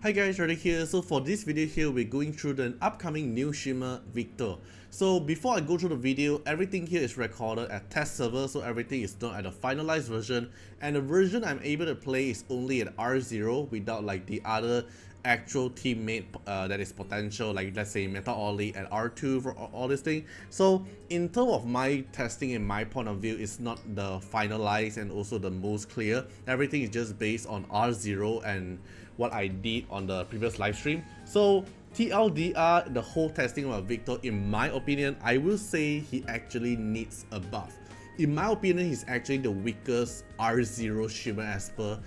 Hi guys, Artiar here. So for this video here, we're going through the upcoming new Shimmer Victor. So before I go through the video, everything here is recorded at test server, so everything is not at a finalized version. And the version I'm able to play is only at R0 without like the other actual teammate that is potential, like let's say Meta Ollie at R2 for all this thing. So in terms of my testing and my point of view, it's not the finalized and also the most clear. Everything is just based on R0 and what I did on the previous live stream. So TLDR, the whole testing of Victor, in my opinion, I will say he actually needs a buff. In my opinion, he's actually the weakest R0 Shimmer Esper,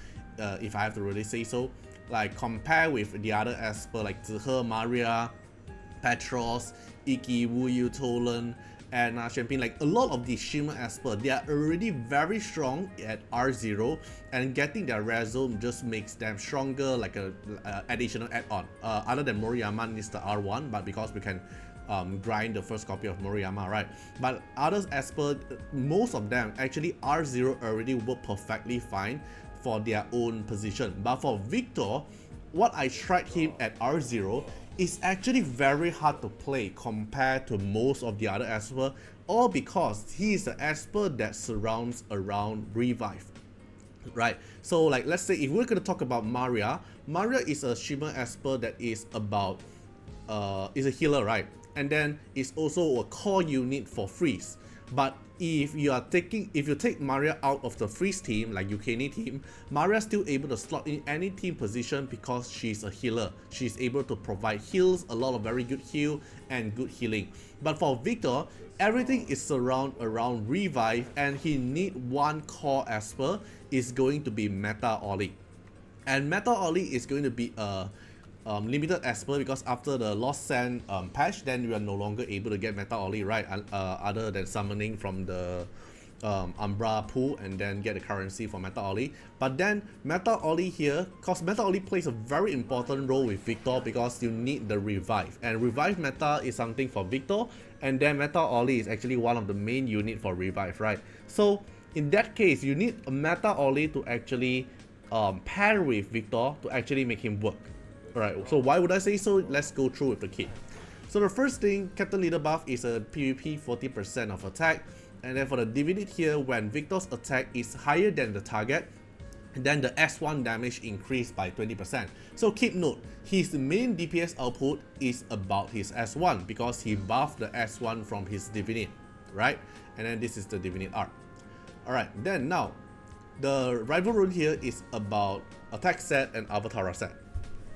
if I have to really say so. Like compare with the other Esper like Zihe, Maria, Petros, Iki, Wuyu, Tolan, and Champagne. Like a lot of the Shimmer Esper, they are already very strong at R0, and getting their Razom just makes them stronger, like a additional add-on. Other than Moriyama needs the R1, but because we can grind the first copy of Moriyama, right? But others Esper, most of them actually R0 already work perfectly fine for their own position. But for Victor, what I tried him at R0 is actually very hard to play compared to most of the other Esper, all because he is an Esper that surrounds around revive, right? So like let's say if we're going to talk about Maria is a Shimmer Esper that is about is a healer, right? And then it's also a core unit for freeze. But if you take Maria out of the freeze team, like Ukraine team, Maria's still able to slot in any team position because she's a healer. She's able to provide heals, a lot of very good heal and good healing. But for Victor, everything is around revive, and he need one core Esper is going to be Meta Ollie. And Meta Ollie is going to be a limited Esper because after the Lost Sand patch, then we are no longer able to get Meta Ollie, right? Other than summoning from the Umbra pool and then get the currency for Meta Ollie. But then Meta Ollie here, because Meta Ollie plays a very important role with Victor because you need the revive, and revive meta is something for Victor, and then Meta Ollie is actually one of the main unit for revive, right? So in that case, you need a Meta Ollie to actually pair with Victor to actually make him work. Alright, so why would I say so? Let's go through with the kit. So the first thing, Captain Leader buff is a PvP 40% of attack, and then for the Divinity here, when Victor's attack is higher than the target, then the S1 damage increased by 20%. So keep note, his main DPS output is about his S1 because he buffed the S1 from his Divinity, right? And then this is the Divinity art. Alright, then now, the rival rune here is about attack set and avatar set.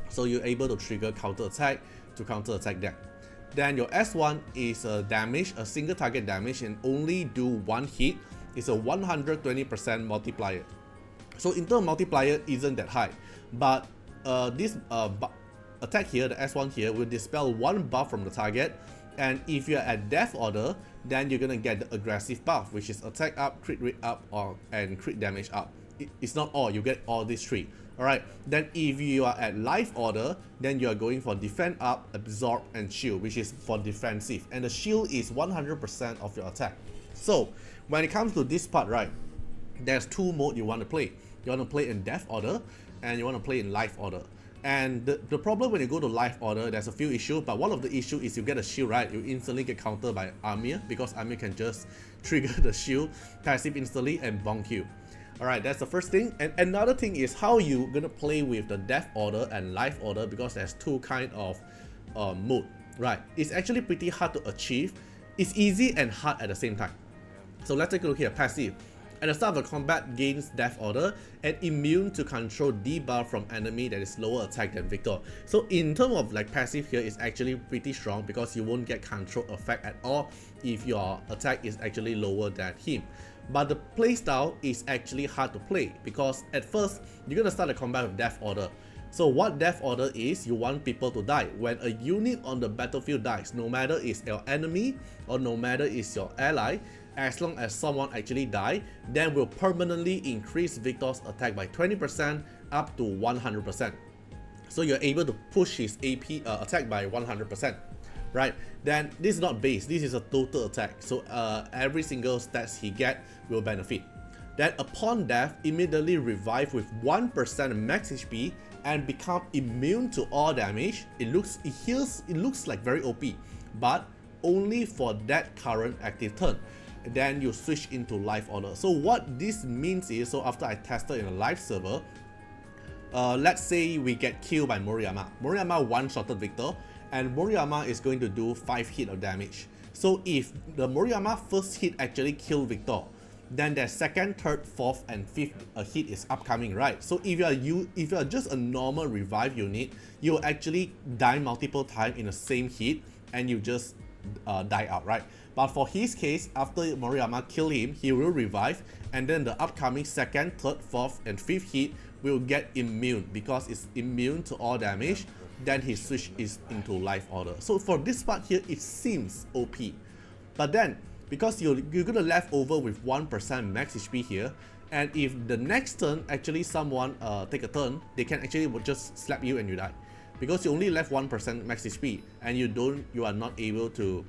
So you're able to trigger counter attack to counter attack them. Then your S1 is a damage, a single target damage, and only do one hit. It's a 120% multiplier. So in terms of multiplier isn't that high, but this attack here, the S1 here, will dispel one buff from the target. And if you're at death order, then you're gonna get the aggressive buff, which is attack up, crit rate up, and crit damage up. It's not all, you get all these three. Alright, then if you are at life order, then you are going for defend up, absorb, and shield, which is for defensive, and the shield is 100% of your attack. So when it comes to this part, right, there's two modes you want to play. You want to play in death order and you want to play in life order. And the problem when you go to life order, there's a few issues, but one of the issues is you get a shield, right? You instantly get countered by Artiar because Artiar can just trigger the shield passive instantly and bonk you. Alright, that's the first thing. And another thing is how you gonna play with the death order and life order, because there's two kind of mode, right? It's actually pretty hard to achieve. It's easy and hard at the same time. So let's take a look here. Passive. At the start of the combat, gains death order and immune to control debuff from enemy that is lower attack than Victor. So in terms of like passive here, it's actually pretty strong because you won't get control effect at all if your attack is actually lower than him. But the playstyle is actually hard to play because at first you're gonna start the combat with death order. So what death order is, you want people to die. When a unit on the battlefield dies, no matter it's your enemy or no matter it's your ally, as long as someone actually die, then will permanently increase Victor's attack by 20% up to 100%. So you're able to push his AP attack by 100%. Right, then this is not base, this is a total attack, so every single stats he get will benefit. Then upon death, immediately revive with 1% max HP and become immune to all damage. It looks like very OP, but only for that current active turn. Then you switch into life order. So what this means is, so after I tested in a live server, let's say we get killed by Moriyama. Moriyama one-shotted Victor, and Moriyama is going to do 5 hit of damage. So if the Moriyama first hit actually killed Victor, then their second, third, fourth, and fifth hit is upcoming, right? So if you are just a normal revive unit, you will actually die multiple times in the same hit, and you just die out, right? But for his case, after Moriyama kill him, he will revive, and then the upcoming second, third, fourth, and fifth hit will get immune because it's immune to all damage. Then his switch is into life order. So for this part here, it seems OP, but then because you're gonna left over with 1% max HP here, and if the next turn actually someone take a turn, they can actually just slap you and you die, because you only left 1% max HP and you are not able to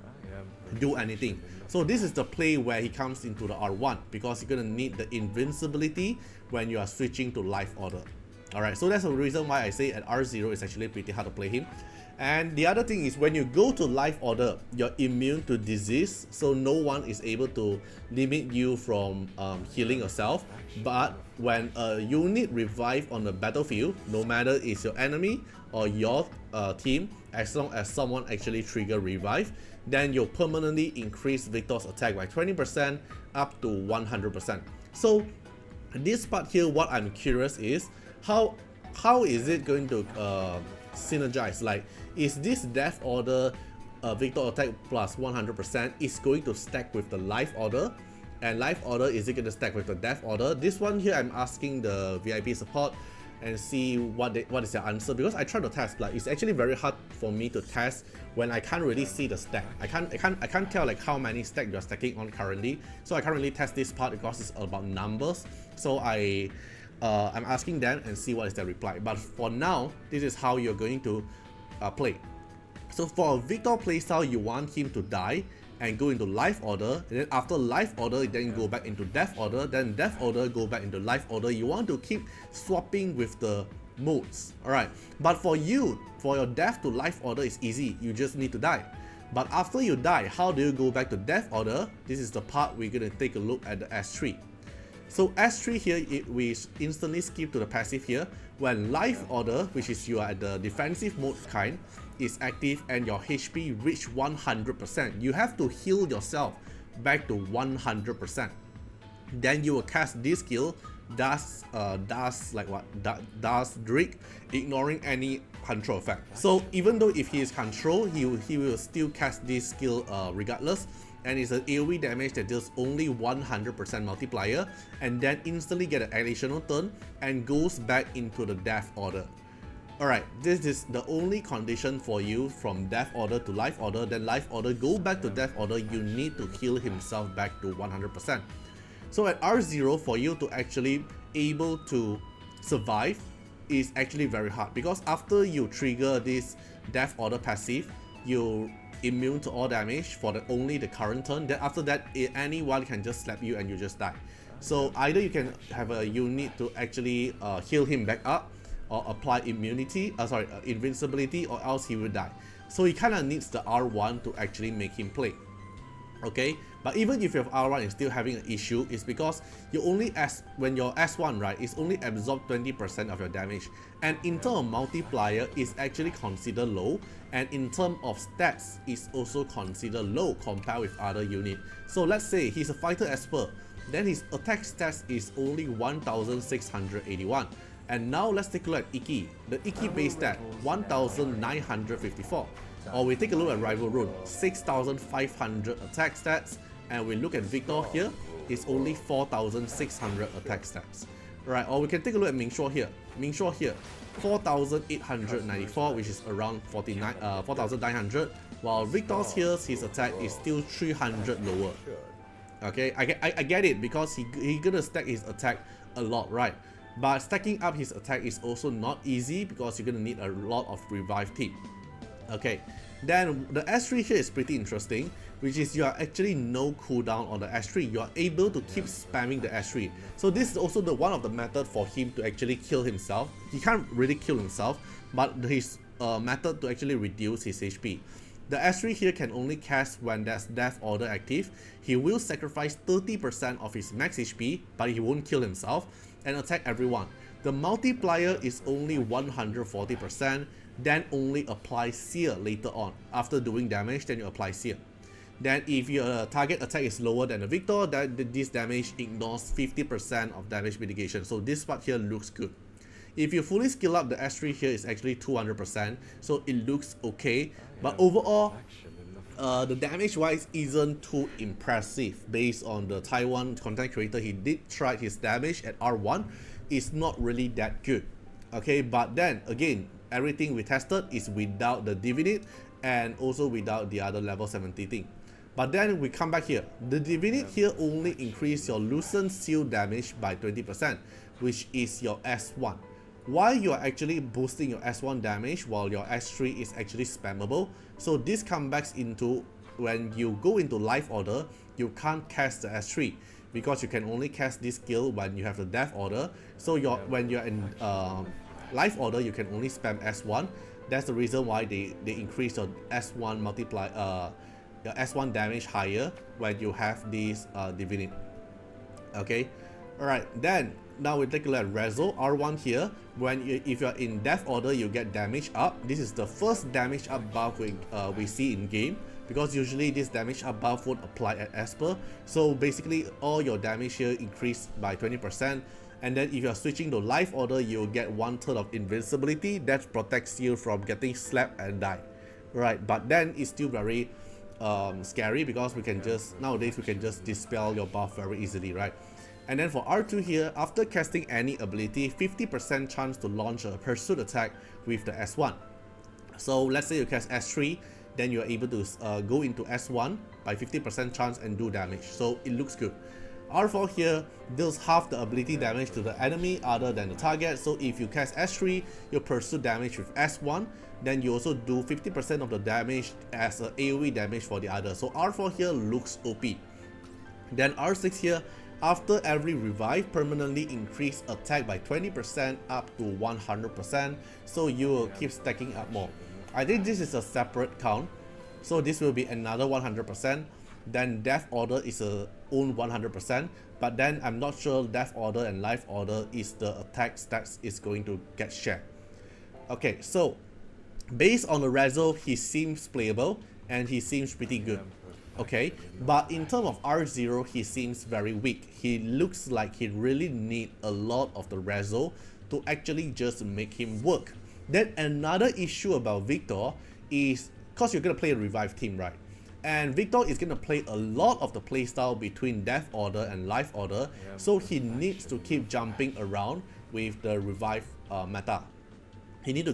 do anything. So this is the play where he comes into the R1, because you're gonna need the invincibility when you are switching to life order. Alright, so that's the reason why I say at R0 it's actually pretty hard to play him. And the other thing is, when you go to life order, you're immune to disease, so no one is able to limit you from healing yourself. But when a unit revive on the battlefield, no matter it's your enemy or your team, as long as someone actually trigger revive, then you'll permanently increase Victor's attack by 20% up to 100%. So this part here, what I'm curious is, how is it going to synergize? Like, is this death order Victor attack plus 100% is going to stack with the life order, and life order is it going to stack with the death order? This one here, I'm asking the VIP support and see what is their answer, because I try to test, but it's actually very hard for me to test when I can't really see the stack. I can't tell like how many stack you're stacking on currently, so I can't really test this part because it's about numbers. So I'm asking them and see what is their reply. But for now, this is how you're going to play. So for a Victor playstyle, you want him to die and go into life order, and then after life order, then go back into death order, then death order, go back into life order. You want to keep swapping with the modes. Alright, but for your death to life order is easy, you just need to die. But after you die, how do you go back to death order? This is the part we're going to take a look at the S3. So S3 here, we instantly skip to the passive here. When life order, which is you are at the defensive mode kind, is active and your HP reach 100%, you have to heal yourself back to 100%. Then you will cast this skill, Das Drake, ignoring any control effect. So even though if he is control, he will still cast this skill regardless. And it's an AoE damage that deals only 100% multiplier, and then instantly get an additional turn and goes back into the death order. Alright, this is the only condition for you from death order to life order. Then life order, go back to death order, you need to heal himself back to 100%. So at R0, for you to actually able to survive is actually very hard, because after you trigger this death order passive, you immune to all damage for only the current turn. Then after that, anyone can just slap you and you just die. So either you can have a unit to actually heal him back up, or apply invincibility, or else he will die. So he kind of needs the R1 to actually make him play. Okay, but even if you have R1 and still having an issue, it's because you only when you're S1, right, it's only absorb 20% of your damage, and in terms of multiplier, it's actually considered low, and in terms of stats, it's also considered low compared with other unit. So let's say he's a fighter expert, then his attack stats is only 1681. And now let's take a look at Iki. The Iki base stat 1954. Or we take a look at Rival Rune, 6500 attack stats, and we look at Victor here, it's only 4600 attack stats. Right, or we can take a look at Mingshuo here. Mingshuo here, 4894, which is around 4900, while Victor's here, his attack is still 300 lower. Okay, I get it, because he gonna stack his attack a lot, right? But stacking up his attack is also not easy, because you're gonna need a lot of revive team. Okay, then the S3 here is pretty interesting, which is you are actually no cooldown on the S3. You are able to keep spamming the S3. So this is also the one of the method for him to actually kill himself. He can't really kill himself, but his method to actually reduce his HP. The S3 here can only cast when there's Death Order active. He will sacrifice 30% of his max HP, but he won't kill himself, and attack everyone. The multiplier is only 140%, then only apply Sear later on. After doing damage, then you apply Sear. Then if your target attack is lower than the Victor, then this damage ignores 50% of damage mitigation. So this part here looks good. If you fully skill up, the S3 here is actually 200%, so it looks okay. But overall, the damage wise isn't too impressive based on the Taiwan content creator. He did try his damage at R1. It's not really that good. Okay, but then again, everything we tested is without the Divinate and also without the other level 70 thing. But then we come back here. The Divinate here only increase your Lucent Seal damage by 20%, which is your S1. Why you are actually boosting your S1 damage while your S3 is actually spammable? So this comes back into when you go into Life Order, you can't cast the S3 because you can only cast this skill when you have the Death Order. So when you're in Life Order, you can only spam S1. That's the reason why they increase your S1 your S1 damage higher when you have this Divinate. Okay, alright, then now we take a look at Rezo R1 here. If you're in Death Order, you get damage up. This is the first damage up buff we see in game, because usually this damage up buff won't apply at Esper. So basically all your damage here increased by 20%. And then if you're switching to Life Order, you'll get 1/3 of invincibility that protects you from getting slapped and die. Right, but then it's still very scary because nowadays we can just dispel your buff very easily, right? And then for R2 here, after casting any ability, 50% chance to launch a pursuit attack with the S1. So let's say you cast S3, then you're able to go into S1 by 50% chance and do damage. So it looks good. R4 here deals half the ability damage to the enemy other than the target. So if you cast S3, you pursue damage with S1, then you also do 50% of the damage as a AoE damage for the other. So R4 here looks OP. Then R6 here, after every revive, permanently increase attack by 20% up to 100%. So you will keep stacking up more. I think this is a separate count. So this will be another 100%. Then Death Order is a own 100%, but then I'm not sure Death Order and Life Order is the attack stats is going to get shared. Okay, so based on the Rezo, he seems playable and he seems pretty good. Okay, but in terms of R0, he seems very weak. He looks like he really need a lot of the Rezo to actually just make him work. Then another issue about Victor is because you're gonna play a revive team, right? And Victor is gonna play a lot of the playstyle between Death Order and Life Order, so he needs to keep jumping around with the revive meta. He need to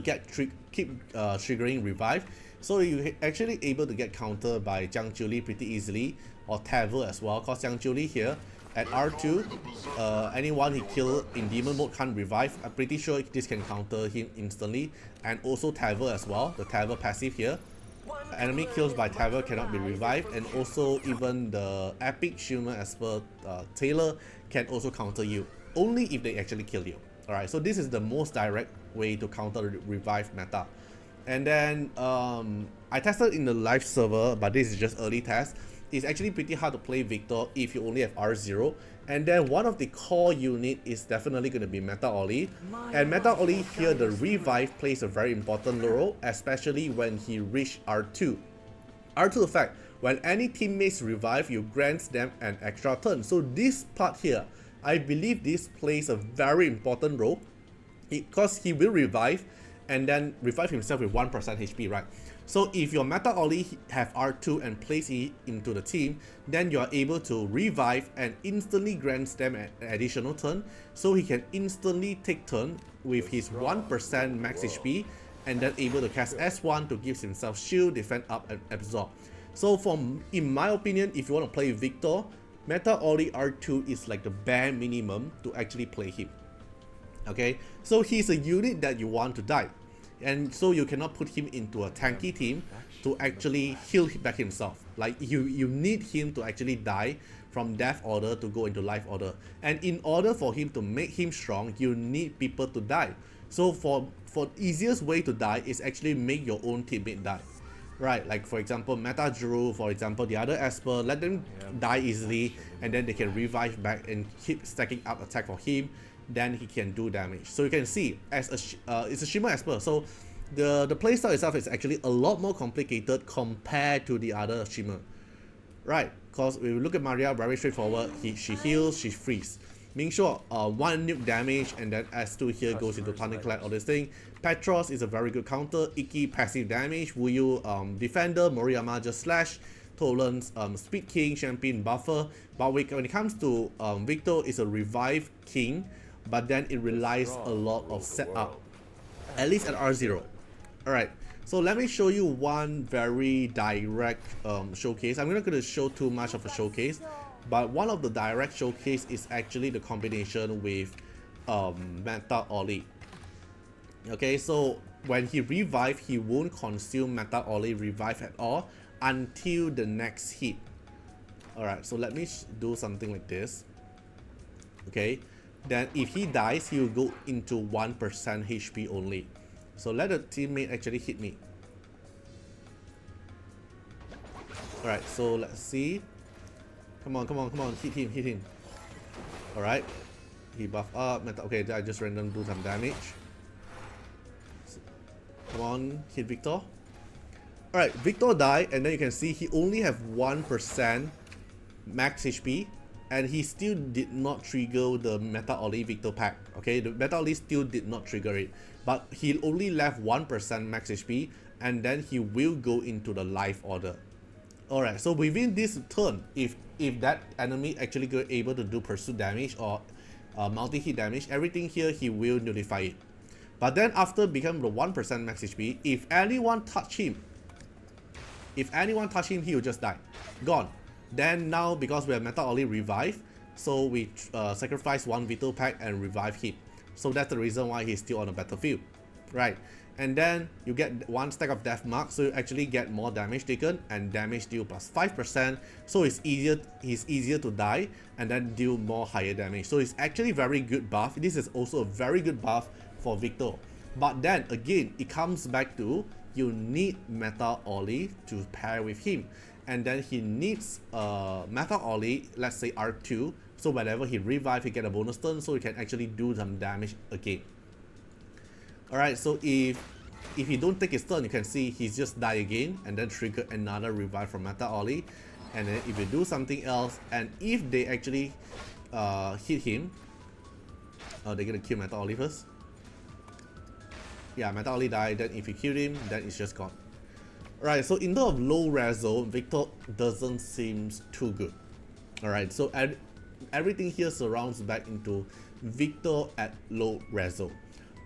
keep triggering revive, so you actually able to get countered by Jiang Jiuli pretty easily, or Taver as well, cause Jiang Jiuli here at R2, anyone he kill in demon mode can't revive. I'm pretty sure this can counter him instantly, and also Taver as well, the Taver passive here. Enemy kills by Taver cannot be revived, and also even the epic Shimmer as per Taylor can also counter you, only if they actually kill you. Alright, so this is the most direct way to counter the revive meta. And then I tested in the live server, but this is just early test. It's actually pretty hard to play Victor if you only have R0. And then one of the core unit is definitely going to be Meta Ollie. And Meta Ollie here, the revive plays a very important role, especially when he reach R2. R2 effect, when any teammates revive, you grant them an extra turn. So this part here, I believe this plays a very important role, because he will revive and then revive himself with 1% HP, right? So if your Meta Ollie have R2 and place it into the team, then you are able to revive and instantly grants them an additional turn, so he can instantly take turn with his 1% max HP, and then able to cast S1 to give himself shield, defend up, and absorb. So in my opinion, if you want to play Victor, Meta Ollie R2 is like the bare minimum to actually play him. Okay, so he's a unit that you want to die. and so you cannot put him into a tanky team to actually heal back himself. Like you need him to actually die from death order to go into life order, and in order for him to make him strong, you need people to die. So for easiest way to die is actually make your own teammate die, right? Like for example Meta Juru, for example the other Esper, let them die easily, and then they can revive back and keep stacking up attack for him, then he can do damage. So you can see as it's a Shimmer Esper, so the playstyle itself is actually a lot more complicated compared to the other Shimmer, right? Because if we look at Maria, very straightforward, she heals, she frees. Being sure, one nuke damage, and then S2 here goes into Thunderclap, all this thing. Petros is a very good counter. Iki passive damage. Wuyu defender. Moriyama just slash. Tolan's speed king, champion buffer. But when it comes to Victor, is a revive king, but then it relies a lot of setup, at least at R0. Alright, so let me show you one very direct showcase. I'm not going to show too much of a showcase, but one of the direct showcase is actually the combination with Meta Ollie. Okay, so when he revive, he won't consume Meta Ollie revive at all until the next hit. Alright, so let me do something like this. Okay, then if he dies, he will go into 1% HP only. So let the teammate actually hit me. Alright, so let's see. Come on, hit him. Alright, he buff up. Okay, I just random do some damage. So, come on, hit Victor. Alright, Victor died, and then you can see he only have 1% max HP, and he still did not trigger the Meta Ollie Victor pack. Okay, the Meta Ollie still did not trigger it, but he only left 1% max HP, and then he will go into the life order. Alright, so within this turn, if that enemy actually able to do pursuit damage or multi-hit damage, everything here he will nullify it. But then after become the 1% max HP, if anyone touch him, he will just die. Gone. Then now, because we have Meta Ollie revive, so we sacrifice one Vital pack and revive him. So that's the reason why he's still on the battlefield, right? And then you get one stack of death mark, so you actually get more damage taken and damage deal plus 5%. So he's easier to die and then deal more higher damage. So it's actually very good buff. This is also a very good buff for Victor. But then again, it comes back to you need Meta Ollie to pair with him. And then he needs Meta Ollie, let's say R2. So whenever he revive, he get a bonus turn, so he can actually do some damage again. Alright, so if he don't take his turn, you can see he's just die again and then trigger another revive from Meta Ollie. And then if you do something else, and if they actually hit him, they're gonna kill Meta Ollie first. Yeah, Meta Ollie died, then if you kill him, then it's just gone. Alright, so in terms of low reso, Victor doesn't seem too good. Alright, so everything here surrounds back into Victor at low reso.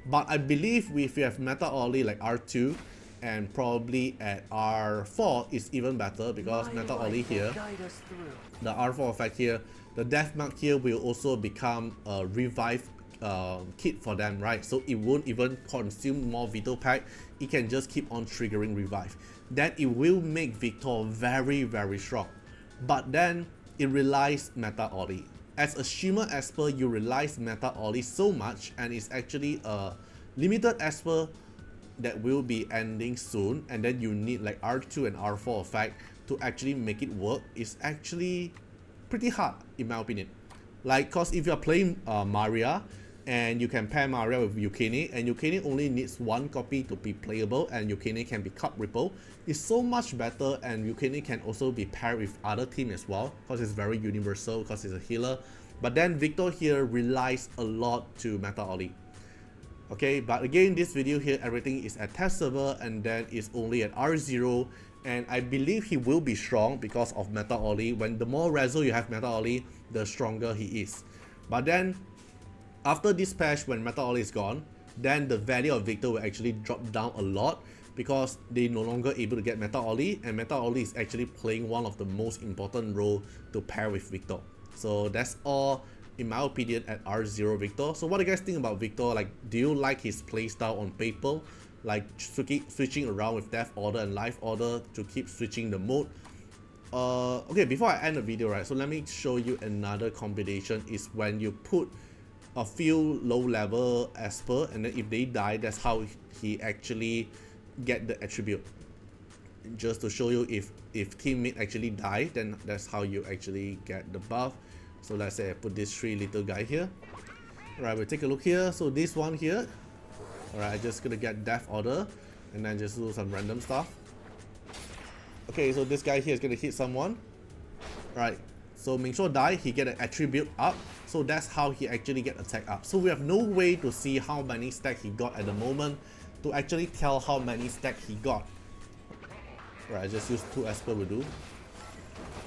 But I believe if you have Meta Ollie like R2 and probably at R4 is even better, because Meta Ollie here, the R4 effect here, the death mark here will also become a revive kit for them, right? So it won't even consume more Vital pack, it can just keep on triggering revive. Then it will make Victor very, very strong. But then it relies Meta Ollie. As a Shimmer Esper, you relies Meta Ollie so much, and it's actually a limited Esper that will be ending soon, and then you need like R2 and R4 effect to actually make it work. It's actually pretty hard in my opinion. Like, cause if you're playing Maria, and you can pair Maria with Yukine, and Yukine only needs one copy to be playable, and Yukine can be Cup Ripple, it's so much better, and Yukine can also be paired with other team as well, because it's very universal, because it's a healer. But then Victor here relies a lot to Meta Ollie. Okay, but again, this video here, everything is at test server, and then it's only at R0, and I believe he will be strong because of Meta Ollie. When the more reso you have Meta Ollie, the stronger he is. But then after this patch, when Meta Ollie is gone, then the value of Victor will actually drop down a lot, because they no longer able to get Meta Ollie, and Meta Ollie is actually playing one of the most important role to pair with Victor. So that's all in my opinion at R0 Victor. So what do you guys think about Victor? Like, do you like his playstyle on paper, like switching around with death order and life order to keep switching the mode. Okay, before I end the video, right, so let me show you another combination is when you put a few low level Esper, and then if they die, that's how he actually get the attribute. Just to show you if teammate actually die, then that's how you actually get the buff. So let's say I put this 3 little guy here. Alright, we'll take a look here. So this one here, alright, I'm just gonna get death order and then just do some random stuff. Okay, so this guy here is gonna hit someone. Right, so Ming Shuo die, he get an attribute up. So that's how he actually get attack up. So we have no way to see how many stack he got at the moment to actually tell how many stack he got. Right, I just use 2 Esper will do.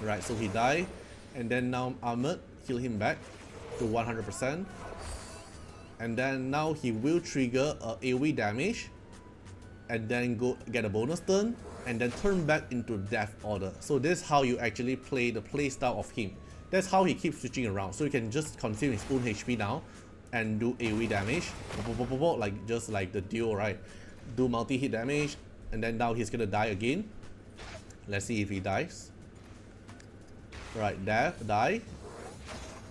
Right, so he die, and then now armored, heal him back to 100%. And then now he will trigger a AoE damage, and then go get a bonus turn, and then turn back into death order. So this is how you actually play the playstyle of him. That's how he keeps switching around. So you can just consume his own HP now and do AoE damage, like just like the duo, right? Do multi-hit damage, and then now he's gonna die again. Let's see if he dies. Right, death, die.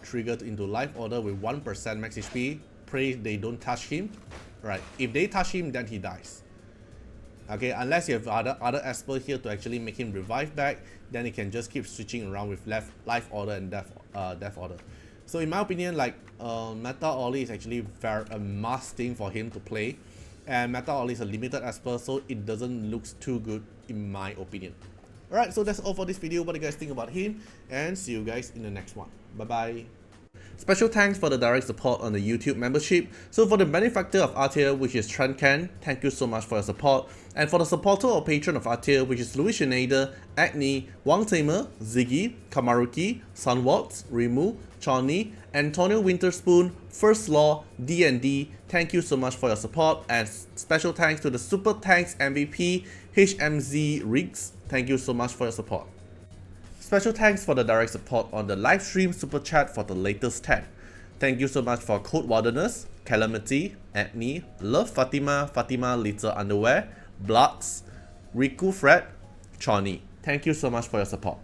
Triggered into life order with 1% max HP. Pray they don't touch him. Right, if they touch him, then he dies. Okay, unless you have other Esper here to actually make him revive back, then he can just keep switching around with life order and death order. So in my opinion, like Meta Ollie is actually a must thing for him to play, and Meta Ollie is a limited Esper, so it doesn't look too good in my opinion. Alright, so that's all for this video. What do you guys think about him? And see you guys in the next one. Bye bye. Special thanks for the direct support on the YouTube membership. So for the benefactor of Artiar, which is Trencan, thank you so much for your support. And for the supporter or patron of Artiar, which is Louis Schneider, Agni, Wang Tamer, Ziggy, Kamaruki, Sunwaltz, Rimu, Chani, Antonio Winterspoon, First Law, D&D, thank you so much for your support. And special thanks to the Super Tanks MVP, HMZ Riggs, thank you so much for your support. Special thanks for the direct support on the live stream super chat for the latest 10. Thank you so much for Code Wilderness, Calamity, Agni, Love Fatima, Fatima Little Underwear, Bloods, Riku Fred, Chani. Thank you so much for your support.